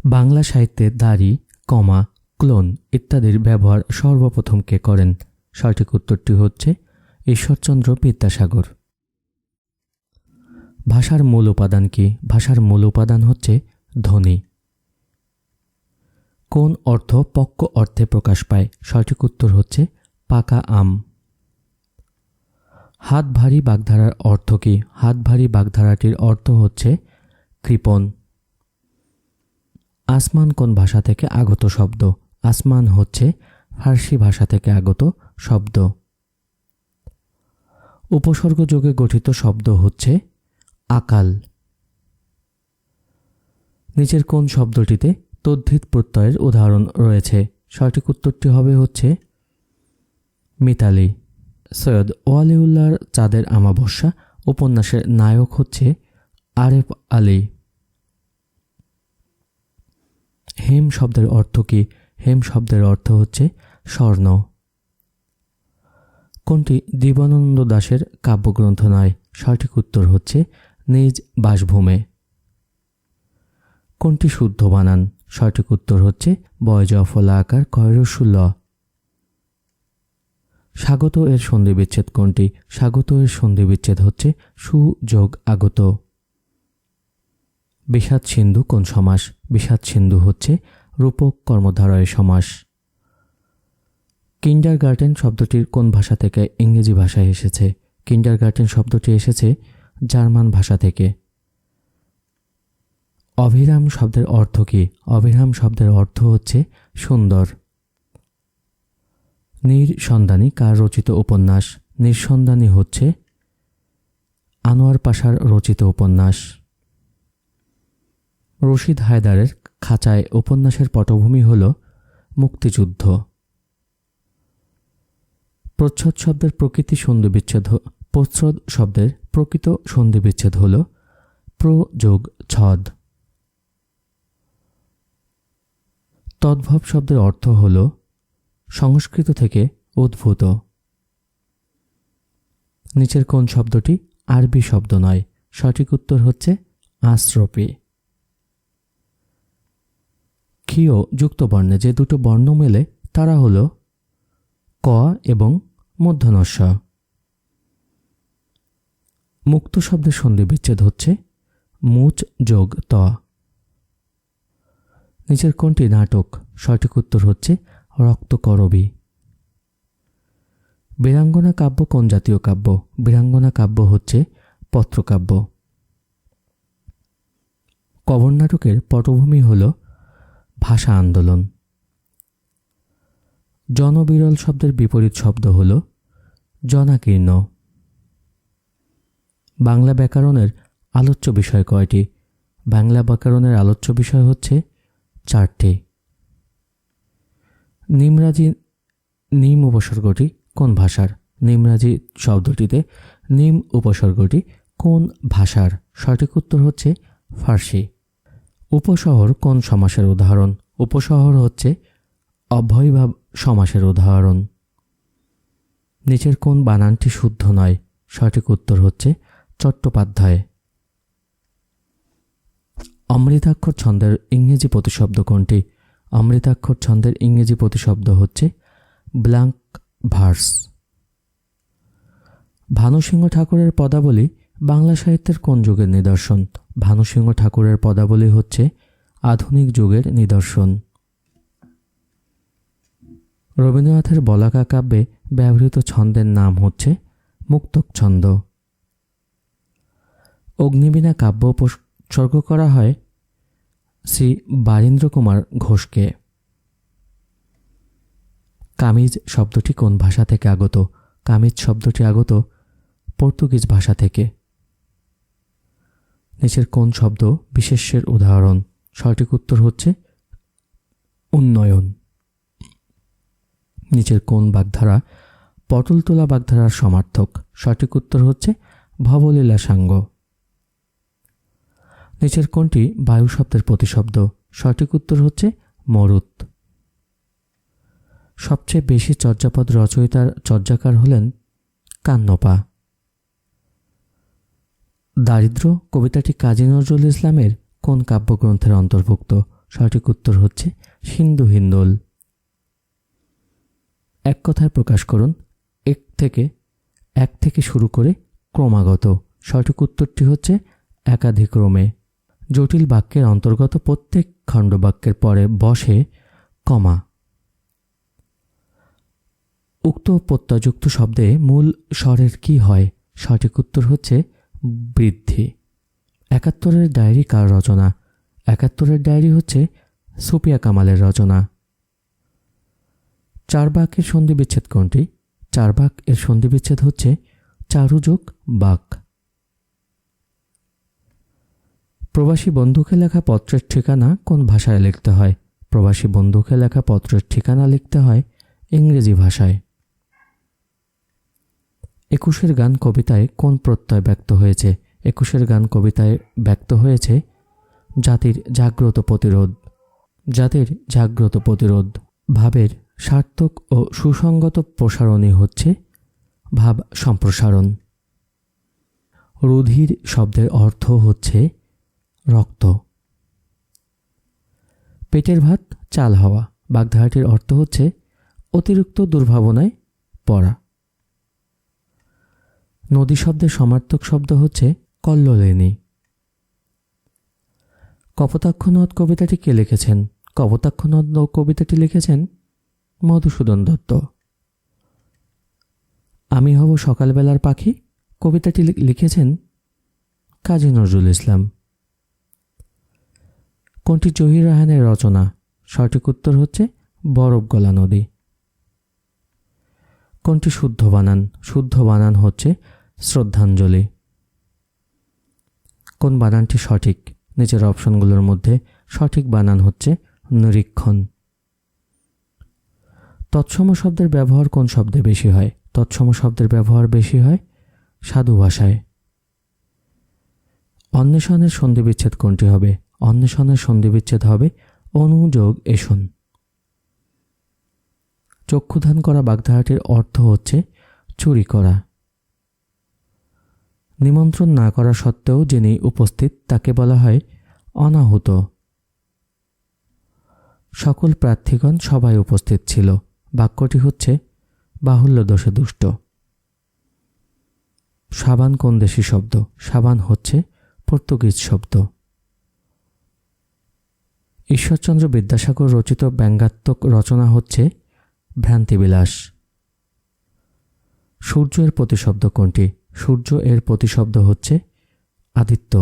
বাংলা সাহিত্যে দাড়ি, কমা, ক্লোন ইত্যাদির ব্যবহার সর্বপ্রথম কে করেন? সঠিক উত্তরটি হচ্ছে ঈশ্বরচন্দ্র বিদ্যাসাগর। ভাষার মূল উপাদান কি? ভাষার মূল উপাদান হচ্ছে ধ্বনি। কোন অর্থ পক্ক অর্থে প্রকাশ পায়? সঠিক উত্তর হচ্ছে পাকা আম। হাত ভারী বাগধারার অর্থ কি? হাত ভারী বাগধারাটির অর্থ হচ্ছে কৃপণ। আসমান কোন ভাষা থেকে আগত শব্দ? আসমান হচ্ছে ফার্সি ভাষা থেকে আগত শব্দ। উপসর্গ যোগে গঠিত শব্দ হচ্ছে আকাল। নিচের কোন শব্দটিতে তদ্ধিত প্রত্যয়ের উদাহরণ রয়েছে? সঠিক উত্তরটি হবে হচ্ছে মিতালি। সৈয়দ ওয়ালিউল্লাহর চাঁদের আমাবস্যা উপন্যাসের নায়ক হচ্ছে আরেফ আলী। হেম শব্দের অর্থ কি? হেম শব্দের অর্থ হচ্ছে স্বর্ণ। কোনটি জীবনানন্দ দাশের কাব্যগ্রন্থ নয়? সঠিক উত্তর হচ্ছে নিজ বাসভূমে। কোনটি শুদ্ধ বানান? সঠিক উত্তর হচ্ছে বয়জফলা আকার কয়রসুল্ল। স্বাগত এর সন্ধিবিচ্ছেদ কোনটি? স্বাগত এর সন্ধিবিচ্ছেদ হচ্ছে সুযোগ আগত। বিষাদ সিন্ধু কোন সমাস? বিষাদ সিন্ধু হচ্ছে রূপক কর্মধারয় সমাস। কিন্ডারগার্টেন শব্দটির কোন ভাষা থেকে ইংরেজি ভাষায় এসেছে? কিন্ডারগার্টেন শব্দটি এসেছে জার্মান ভাষা থেকে। অভিরাম শব্দের অর্থ কি? অভিরাম শব্দের অর্থ হচ্ছে সুন্দর। নিঃসন্ধানী কার রচিত উপন্যাস? নিঃসন্ধানী হচ্ছে আনোয়ার পাশার রচিত উপন্যাস। রশিদ হায়দারের খাঁচায় উপন্যাসের পটভূমি হল মুক্তিযুদ্ধ। প্রচ্ছদ শব্দের প্রকৃত সন্ধিবিচ্ছেদ হল প্রযোগ ছদ। তদ্ভব শব্দের অর্থ হল সংস্কৃত থেকে উদ্ভূত। নিচের কোন শব্দটি আরবি শব্দ নয়? সঠিক উত্তর হচ্ছে আশ্রপি। ক্ষীয় যুক্ত বর্ণে যে দুটো বর্ণ মেলে তারা হল ক এবং মূর্ধন্য ষ। মুক্ত শব্দের সন্ধিবিচ্ছেদ হচ্ছে মুচ যোগ ত। নিচের কোনটি নাটক? সঠিক উত্তর হচ্ছে রক্তকরবী। বীরাঙ্গনা কাব্য কোন জাতীয় কাব্য? বীরাঙ্গনা কাব্য হচ্ছে পত্রকাব্য। কবর নাটকের পটভূমি হল ভাষা আন্দোলন। জনবিরল শব্দের বিপরীত শব্দ হল জনাকীর্ণ। বাংলা ব্যাকরণের আলোচ্য বিষয় কয়টি? বাংলা ব্যাকরণের আলোচ্য বিষয় হচ্ছে 4টি। নিমরাজি নিম উপসর্গটি কোন ভাষার? নিমরাজি শব্দটিতে নিম উপসর্গটি কোন ভাষার? সঠিক উত্তর হচ্ছে ফার্সি। উপশহর কোন সমাসের উদাহরণ? উপশহর হচ্ছে অব্যয়ভাব সমাসের উদাহরণ। নিচের কোন বানানটি শুদ্ধ নয়? সঠিক উত্তর হচ্ছে চট্টোপাধ্যায়। অমৃতাক্ষর ছন্দের ইংরেজি প্রতিশব্দ কোনটি? অমৃতাক্ষর ছন্দের ইংরেজি প্রতিশব্দ হচ্ছে ব্ল্যাঙ্ক ভার্স। ভানুসিংহ ঠাকুরের পদাবলী বাংলা সাহিত্যের কোন যুগের নিদর্শন? ভানুসিংহ ঠাকুরের পদাবলী হচ্ছে আধুনিক যুগের নিদর্শন। রবীন্দ্রনাথের বলাকা কাব্যে ব্যবহৃত ছন্দের নাম হচ্ছে মুক্তক ছন্দ। অগ্নিবীণা কাব্য উৎসর্গ করা হয় শ্রী বারীন্দ্র কুমার ঘোষকে। কামিজ শব্দটি কোন ভাষা থেকে আগত? কামিজ শব্দটি আগত পর্তুগিজ ভাষা থেকে। নিচের কোন শব্দ বিশেষ্যের উদাহরণ? সঠিক উত্তর হচ্ছে উন্নয়ন। নিচের কোন বাগধারা পটল তোলা বাগধারার সমার্থক? সঠিক উত্তর হচ্ছে ভবলীলা সাঙ্গ। নিচের কোনটি বায়ু শব্দের প্রতিশব্দ? সঠিক উত্তর হচ্ছে মরুত। সবচেয়ে বেশি চর্যাপদ রচয়িতার চর্যাকার হলেন কান্নপা। দারিদ্র কবিতাটি কাজী নজরুল ইসলামের কোন কাব্যগ্রন্থের অন্তর্ভুক্ত? সঠিক উত্তর হচ্ছে সিন্ধু হিন্দোল। এক কথায় প্রকাশ করুন। এক থেকে শুরু করে ক্রমাগত। সঠিক উত্তরটি হচ্ছে একাধিক্রমে। জটিল বাক্যের অন্তর্গত প্রত্যেক খণ্ডবাক্যের পরে বসে কমা। উক্ত প্রত্যয়যুক্ত শব্দে মূল স্বরের কি হয়? সঠিক উত্তর হচ্ছে বৃদ্ধি। ৭১-এর ডায়েরি কার রচনা? ৭১-এর ডায়েরি হচ্ছে সুফিয়া কামালের রচনা। চারবাক এর সন্ধিবিচ্ছেদ কোনটি? চারবাক এর সন্ধিবিচ্ছেদ হচ্ছে চারুযোগ বাক। প্রবাসী বন্ধুকে লেখা পত্রের ঠিকানা কোন ভাষায় লিখতে হয়? প্রবাসী বন্ধুকে লেখা পত্রের ঠিকানা লিখতে হয় ইংরেজি ভাষায়। ২১-এর গান কবিতায় কোন প্রত্যয় ব্যক্ত হয়েছে? ২১-এর গান কবিতায় ব্যক্ত হয়েছে জাতির জাগ্রত প্রতিরোধ। জাতির জাগ্রত প্রতিরোধ। ভাবের সার্থক ও সুসংগত প্রসারণই হচ্ছে ভাব সম্প্রসারণ। রুধির শব্দের অর্থ হচ্ছে রক্ত। পেটের ভাত চাল হওয়া। বাগধারাটির অর্থ হচ্ছে অতিরিক্ত দুর্ভাবনায় পড়া। নদী শব্দের সমার্থক শব্দ হচ্ছে কল্লোলিনী। কপোতাক্ষ নদ কবিতাটি কে লিখেছেন? কপোতাক্ষ নদ কবিতাটি লিখেছেন মধুসূদন দত্ত। আমি হব সকালবেলার পাখি কবিতাটি লিখেছেন কাজী নজরুল ইসলাম। কোনটি জহির রায়হানের রচনা? সঠিক উত্তর হচ্ছে বরফ গলা নদী। কোনটি শুদ্ধ বানান? শুদ্ধ বানান হচ্ছে শ্রদ্ধাঞ্জলি। কোন বানানটি সঠিক? নিচের অপশনগুলোর মধ্যে সঠিক বানান হচ্ছে নিরীক্ষণ। তৎসম শব্দের ব্যবহার কোন শব্দে বেশি হয়? তৎসম শব্দের ব্যবহার বেশি হয় সাধু ভাষায়। অন্বেষণের সন্ধিবিচ্ছেদ কোনটি হবে? অন্বেষণের সন্ধিবিচ্ছেদ হবে অনুযোগ এষণ। চক্ষুদান করা বাগধারাটির অর্থ হচ্ছে চুরি করা। নিমন্ত্রণ না করা সত্ত্বেও যিনি উপস্থিত তাকে বলা হয় অনাহুত। সকল প্রার্থীগণ সবাই উপস্থিত ছিল। বাক্যটি হচ্ছে বাহুল্য দোষে দুষ্ট। সাবান কোন দেশি শব্দ? সাবান হচ্ছে পর্তুগিজ শব্দ। ঈশ্বরচন্দ্র বিদ্যাসাগর রচিত ব্যঙ্গাত্মক রচনা হচ্ছে ভ্রান্তিবিলাস। সূর্য এর প্রতিশব্দ কোনটি? সূর্য এর প্রতিশব্দ হচ্ছে আদিত্য।